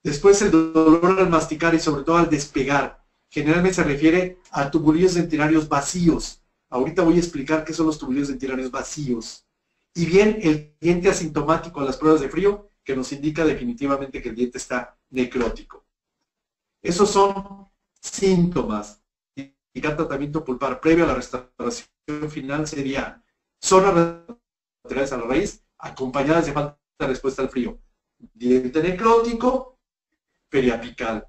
Después el dolor al masticar y sobre todo al despegar. Generalmente se refiere a tubulillos dentinarios vacíos. Ahorita voy a explicar qué son los tubulillos dentinarios vacíos. Y bien, el diente asintomático a las pruebas de frío, que nos indica definitivamente que el diente está necrótico. Esos son síntomas. Indicar tratamiento pulpar previo a la restauración final sería zonas laterales a la raíz, acompañadas de falta de respuesta al frío. Diente necrótico, periapical.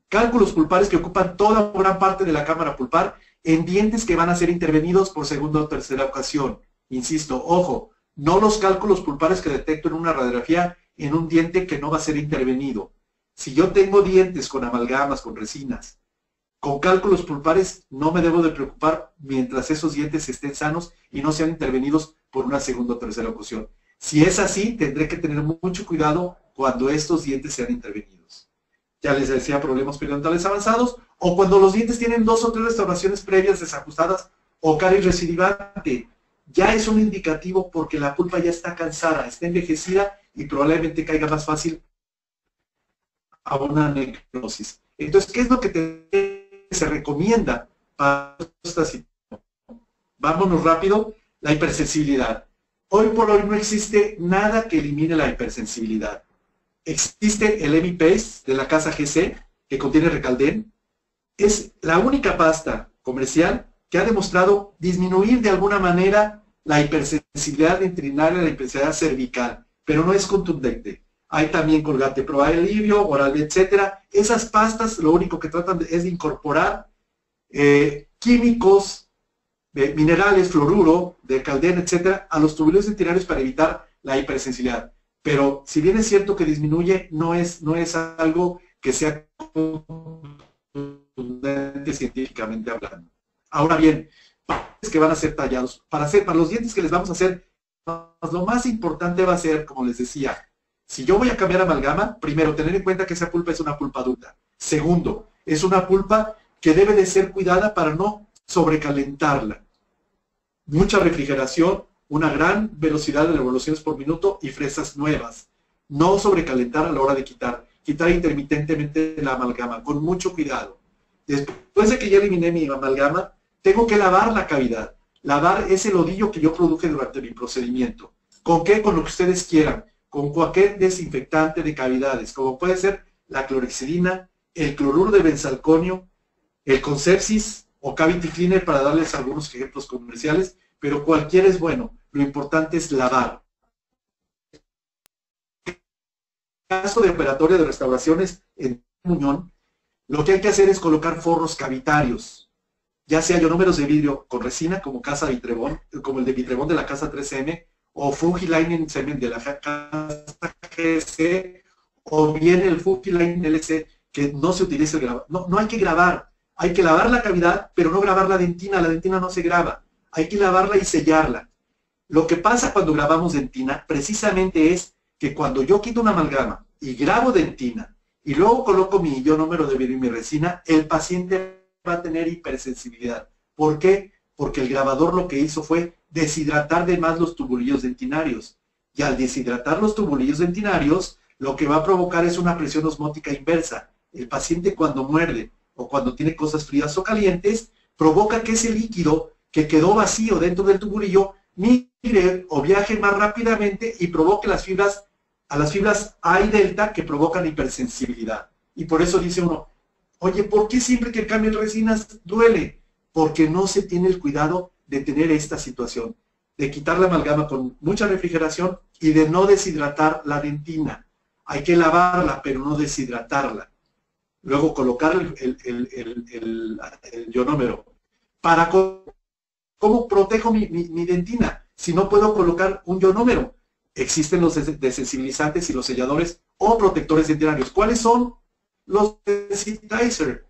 Cálculos pulpares que ocupan toda o gran parte de la cámara pulpar en dientes que van a ser intervenidos por segunda o tercera ocasión. Insisto, ojo, no los cálculos pulpares que detecto en una radiografía en un diente que no va a ser intervenido. Si yo tengo dientes con amalgamas, con resinas, con cálculos pulpares, no me debo de preocupar mientras esos dientes estén sanos y no sean intervenidos por una segunda o tercera ocasión. Si es así, tendré que tener mucho cuidado cuando estos dientes sean intervenidos. Ya les decía, problemas periodontales avanzados, o cuando los dientes tienen 2 o 3 restauraciones previas desajustadas o caries recidivante. Ya es un indicativo porque la pulpa ya está cansada, está envejecida y probablemente caiga más fácil a una necrosis. Entonces, ¿qué es lo que se recomienda para esta situación? Vámonos rápido. La hipersensibilidad. Hoy por hoy no existe nada que elimine la hipersensibilidad. Existe el EmiPaste de la casa GC, que contiene Recalden. Es la única pasta comercial que ha demostrado disminuir de alguna manera la hipersensibilidad dentrinaria, la hipersensibilidad cervical, pero no es contundente. Hay también Colgate Pro Alivio, Oral-B, etcétera. Esas pastas lo único que tratan es de incorporar químicos, minerales, fluoruro, de Calden, etcétera, a los tubulillos dentinarios para evitar la hipersensibilidad. Pero si bien es cierto que disminuye, no es algo que sea contundente científicamente hablando. Ahora bien, que van a ser tallados. Para los dientes que les vamos a hacer, lo más importante va a ser, como les decía, si yo voy a cambiar amalgama, primero, tener en cuenta que esa pulpa es una pulpa adulta. Segundo, es una pulpa que debe de ser cuidada para no sobrecalentarla. Mucha refrigeración, una gran velocidad de revoluciones por minuto y fresas nuevas. No sobrecalentar a la hora de quitar. Quitar intermitentemente la amalgama, con mucho cuidado. Después de que ya eliminé mi amalgama, tengo que lavar la cavidad. Lavar ese lodillo que yo produje durante mi procedimiento. ¿Con qué? Con lo que ustedes quieran. Con cualquier desinfectante de cavidades, como puede ser la clorhexidina, el cloruro de benzalconio, el Concepsis o Cavity Cleaner, para darles algunos ejemplos comerciales, pero cualquiera es bueno. Lo importante es lavar. En caso de operatorio de restauraciones en muñón, lo que hay que hacer es colocar forros cavitarios, ya sea ionómeros de vidrio con resina, como Casa Vitrebón, como el de Vitrebón de la Casa 3M, o Fujiline Cement de la Casa GC, o bien el Fujiline LC, que no se utiliza el grabado. No hay que grabar, hay que lavar la cavidad, pero no grabar la dentina no se graba, hay que lavarla y sellarla. Lo que pasa cuando grabamos dentina, precisamente es que cuando yo quito una amalgama y grabo dentina, y luego coloco mi ionómero de vidrio y mi resina, el paciente va a tener hipersensibilidad. ¿Por qué? Porque el grabador lo que hizo fue deshidratar de más los tubulillos dentinarios. Y al deshidratar los tubulillos dentinarios, lo que va a provocar es una presión osmótica inversa. El paciente cuando muerde o cuando tiene cosas frías o calientes, provoca que ese líquido que quedó vacío dentro del tubulillo migre o viaje más rápidamente y provoque las fibras A y delta que provocan hipersensibilidad. Y por eso dice uno, oye, ¿por qué siempre que cambien resinas duele? Porque no se tiene el cuidado de tener esta situación, de quitar la amalgama con mucha refrigeración y de no deshidratar la dentina. Hay que lavarla, pero no deshidratarla. Luego colocar el ionómero. ¿Cómo protejo mi dentina? si no puedo colocar un ionómero? Existen los desensibilizantes y los selladores o protectores dentinarios. ¿Cuáles son? Los sensitizer,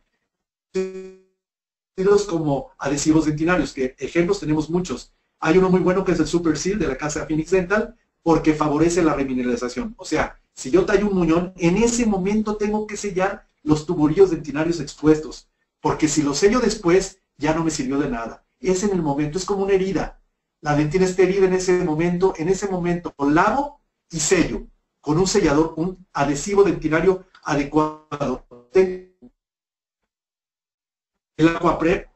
como adhesivos dentinarios, que ejemplos tenemos muchos. Hay uno muy bueno que es el Super Seal de la casa Phoenix Dental, porque favorece la remineralización. O sea, si yo tallo un muñón, en ese momento tengo que sellar los tuburillos dentinarios expuestos, porque si los sello después, ya no me sirvió de nada. Es en el momento, es como una herida. La dentina está herida en ese momento lavo y sello, con un sellador, un adhesivo dentinario adecuado. El Aquaprep,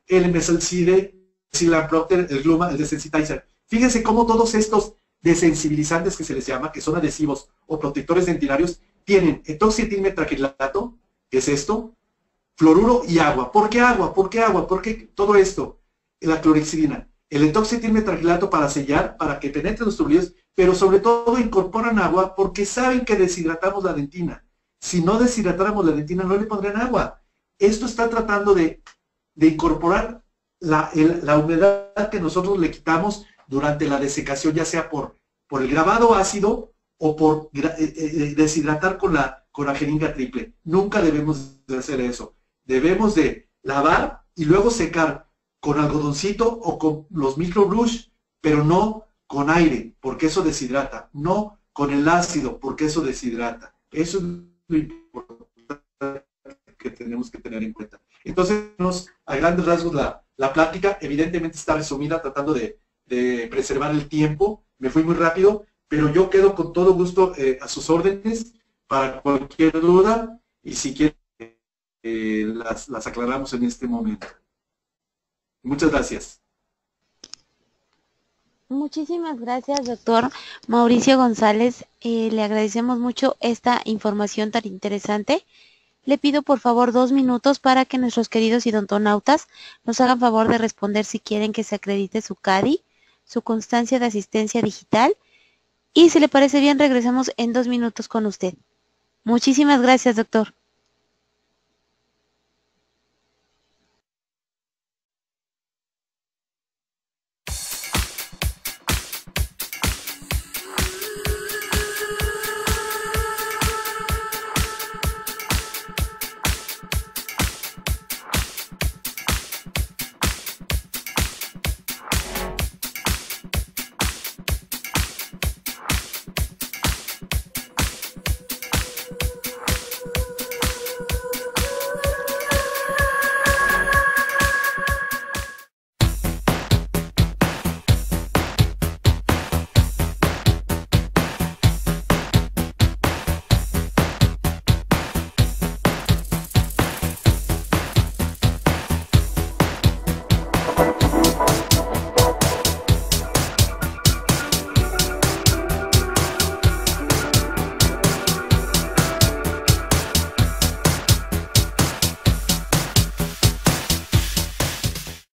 el Mesalcide, el Silaprocter, el Gluma, el Desensitizer. Fíjense cómo todos estos desensibilizantes que se les llama, que son adhesivos o protectores dentinarios, tienen etoxietilmetraquilato, que es esto, fluoruro y agua. ¿Por qué agua? ¿Por qué agua? ¿Por qué todo esto? La clorexidina. El etoxietilmetraquilato para sellar, para que penetren los tuburillos, pero sobre todo incorporan agua porque saben que deshidratamos la dentina. Si no deshidratáramos la dentina, no le pondrían agua. Esto está tratando de incorporar la humedad que nosotros le quitamos durante la desecación, ya sea por el grabado ácido o por deshidratar con la jeringa triple. Nunca debemos de hacer eso. Debemos de lavar y luego secar con algodoncito o con los microbrush, pero no con aire, porque eso deshidrata. No con el ácido, porque eso deshidrata. Eso es lo importante que tenemos que tener en cuenta. Entonces, a grandes rasgos, la plática evidentemente está resumida tratando de preservar el tiempo. Me fui muy rápido, pero yo quedo con todo gusto a sus órdenes para cualquier duda y si quieren las aclaramos en este momento. Muchas gracias. Muchísimas gracias, doctor Mauricio González. Le agradecemos mucho esta información tan interesante. Le pido por favor 2 minutos para que nuestros queridos idontonautas nos hagan favor de responder si quieren que se acredite su CADI, su constancia de asistencia digital, y si le parece bien regresamos en 2 minutos con usted. Muchísimas gracias, doctor.